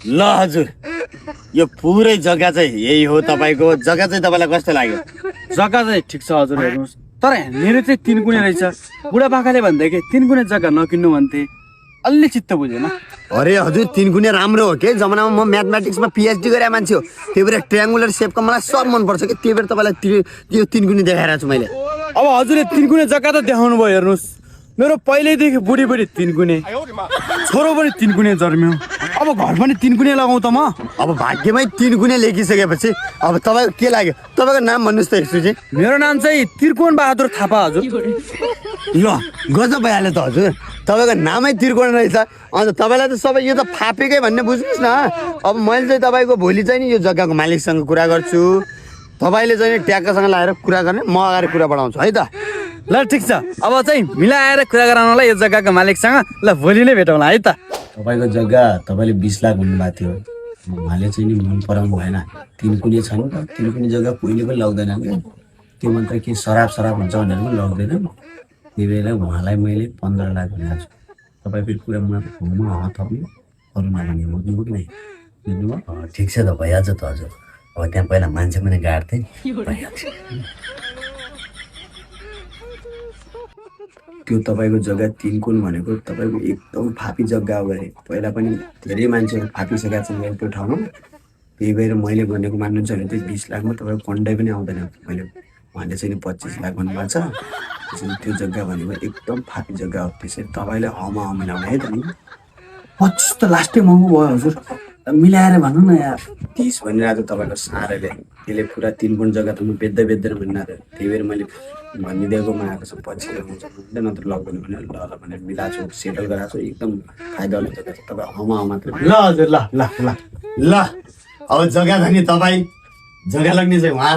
ल हजुर यो पुरै जग्गा चाहिँ यही हो तपाईँको जग्गा चाहिँ तपाईँलाई कस्तो लाग्यो जग्गा चाहिँ ठिक छ हजुर हेर्नुहोस् तर मेरो चाहिँ 3 कुने रहेछ बुढापाकाले भन्दै कि 3 कुने जग्गा नकिन्नु भन्थे अलि चित्त बुझेन अरे हजुर 3 गुणे राम्रो हो के जमानामा म म्याथमेटिक्समा पिएचडी गरेर मान्छे हो त्यही भएर ट्रायङ्गुलर सेपको मलाई सब मनपर्छ कि त्यही भएर तपाईँलाई त्यो 3 गुणे देखाइरहेको छु मैले अब हजुरले 3 कुने जग्गा त देखाउनु भयो हेर्नुहोस् मेरो पहिल्यैदेखि बुढी 3 कुने छोरो पनि 3 कुने जन्म्यो अब घर पनि 3 कुने लगाउँ त म अब भाग्यमै 3 गुणे लेखिसकेपछि अब तपाईँको के लाग्यो तपाईँको नाम भन्नुहोस् त एकचोटि मेरो नाम चाहिँ त्रिकोण बहादुर थापा हजुर ल गजब भइहाल्यो त हजुर तपाईँको नामै त्रिकोण रहेछ अन्त तपाईँलाई त सबै यो त फापेकै भन्ने बुझ्नुहोस् न अब मैले चाहिँ तपाईँको भोलि चाहिँ नि यो जग्गाको मालिकसँग कुरा गर्छु तपाईँले चाहिँ नि ट्याक्कसँग लगाएर कुरा गर्ने म अगाडि कुरा बढाउँछु है त ल ठिक छ अब चाहिँ मिलाएर कुरा गराउनलाई यो जग्गाको मालिकसँग ल भोलि नै भेटौँला है त तपाईँको जग्गा तपाईँले 20 लाख भन्नुभएको थियो उहाँले चाहिँ नि मन पराउनु भएन 3 कुने छ नि त 3 कुने जग्गा कोहीले पनि लग्दैन क्या त्यो मात्र के सराब हुन्छ भनेर पनि लग्दैन त्यही भएर उहाँलाई मैले 15 लाख भनेको छु तपाईँ फेरि कुरा म थप्नु अरू नभने बुझ्नुभयो कि नै बुझ्नुभयो ठिक छ त भइहाल्छ त हजुर अब त्यहाँ पहिला मान्छे पनि गाड्थेँ भइहाल्छ त्यो तपाईँको जग्गा 3 कुन भनेको तपाईँको एकदम फापी जग्गा हो गरे पहिला पनि धेरै मान्छेहरू फापिसकेका छन् त्यो ठाउँमा त्यही भएर मैले भनेको मान्नुहुन्छ भने त्यो 20 लाखमा तपाईँको कन्डै पनि आउँदैन मैले उहाँले चाहिँ 25 लाख भन्नुभएको छ त्यसैले त्यो जग्गा भनेको एकदम फापी जग्गा हो त्यसैले तपाईँले हमा मिलाउने है त नि 25 त लास्टै महँगो भयो हजुर मिलाएर भन्नु न यार 30 भनिरहेको तपाईँको साह्रैले त्यसले पुरा 3 कुन जग्गा त म बेच्दैन भनिरहेको त्यही भएर मैले भनिदिएको आएको छ पछि हुन्छ नत्र लग्दैन भनेर ल भनेर मिलाएको छु सेटल गराएको छु एकदम फाइदावाला जग्गा छ तपाईँ हमा मात्रै ल हजुर ल ल ल ल अब जग्गा धनी तपाईँ जग्गा लाग्ने चाहिँ उहाँ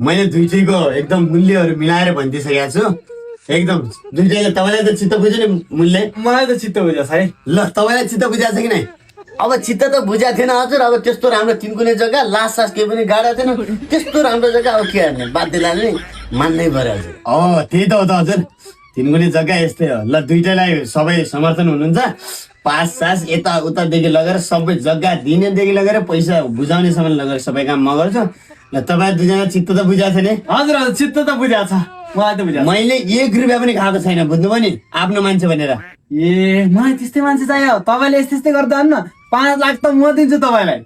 मैले दुइटैको एकदम मूल्यहरू मिलाएर भनिदिइसकेको छु एकदम दुइटैले तपाईँलाई त चित्त बुझ्यो नि मूल्य मलाई त चित्त बुझ्छ है ल तपाईँलाई चित्त बुझाएको छ कि नै अब चित्त त बुझाएको थिएन हजुर अब त्यस्तो राम्रो 3 कुने जग्गा लास केही पनि गाडा थिएन त्यस्तो राम्रो जग्गा अब के गर्ने बाध्य लाग्ने मान्नै पर्यो हजुर त्यही त हो त हजुर 3 कुने जग्गा यस्तै हो ल दुइटैलाई सबै समर्थन हुनुहुन्छ पास सास यता उतादेखि लगेर सबै जग्गा दिनेदेखि लगेर पैसा बुझाउनेसम्म लगेर सबै काम म गर्छु ल तपाईँ दुईजना चित्त त बुझाएको छ नि हजुर हजुर चित्त त बुझाएको छ मलाई त बुझाएको मैले 1 रुपियाँ पनि खाएको छैन बुझ्नुभयो नि आफ्नो मान्छे भनेर ए मलाई त्यस्तै मान्छे चाहियो तपाईँले यस्तै गर्दा न 5 लाख त म दिन्छु तपाईँलाई